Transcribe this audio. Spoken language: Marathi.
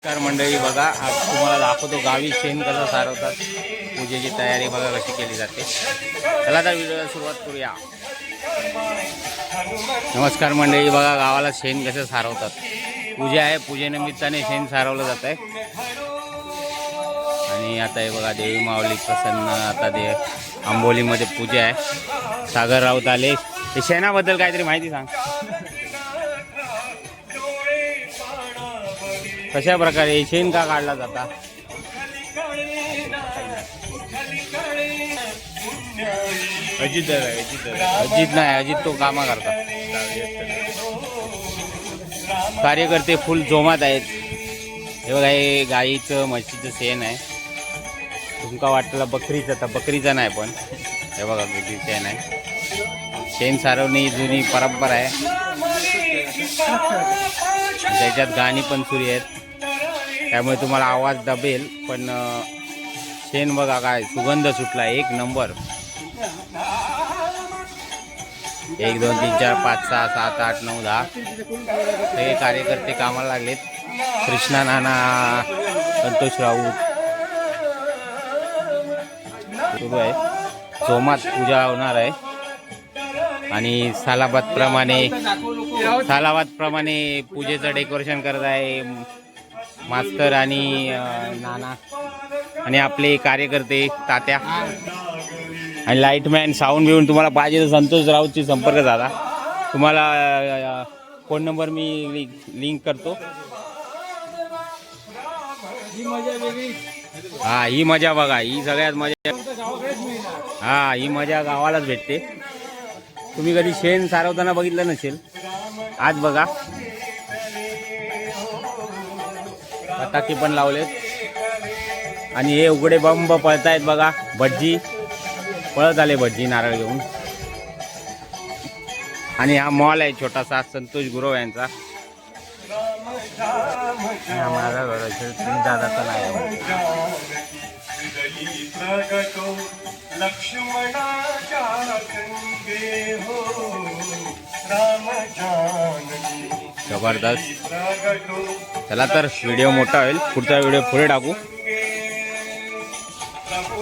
नमस्कार मंडळी, बघा आज तुम्हाला दाखवतो गावी शेण कसं सारवतात. पूजेची तयारी बघा कशी केली जाते. चला तर व्हिडिओला सुरुवात करूया. नमस्कार मंडळी, बघा गावाला शेण कसं सारवतात. पूजा आहे, पूजेनिमित्ताने शेण सारवलं जात आहे. आणि आता हे बघा देवी माऊली प्रसन्न. आता ते आंबोलीमध्ये पूजा आहे. सागर राऊत आले. ते शेणाबद्दल काहीतरी माहिती सांग. कशा प्रकारे शेण का काढला जाता? अजित नाही, अजित तो कामा करतात. कार्यकर्ते फुल जोमात आहेत. हे बघा, हे गाईचं म्हशीचं शेण आहे. तुमका वाटलं बकरीचं, तर बकरीचं नाही, पण हे बघा किती शेण आहे. शेण सारवणी ही जुनी परंपरा आहे. त्याच्यात गाणी पण सुरू आहेत, त्यामुळे तुम्हाला आवाज दबेल. पण शेण बघा काय सुगंध सुटला, एक नंबर. 1 2 3 4 5 6 7 8 9 10 हे कार्यकर्ते कामाला लागलेत. कृष्णा नाना, संतोष राऊत सुरू आहे. जोमात पूजा होणार आहे. आणि सालाबाद प्रमाणे पूजेचं डेकोरेशन करत आहे मास्तर आणि नाना आणि आपले कार्यकर्ते तात्या आणि लाईटमॅन. साऊंड बिऊंड तुम्हाला पाहिजे तर संतोष राऊतची संपर्क साधा. तुम्हाला फोन नंबर मी लिंक करतो. हा, ही मजा बघा, ही सगळ्यात मजा. हा, ही मजा गावालाच भेटते. तुम्ही कधी शेण सारवताना बघितलं नसेल, आज बघा. पताके पण लावलेत आणि हे उघडे बंब पळतायत बघा. भटजी पळत आले, भटजी नारळ घेऊन. आणि हा मॉल आहे छोटासा, संतोष गुरव यांचा. माझा घराचं तुम्ही दादाचा नाही. जबरदस्त. चला तर व्हिडिओ मोठा होईल, पुढचा व्हिडिओ पुढे टाकू.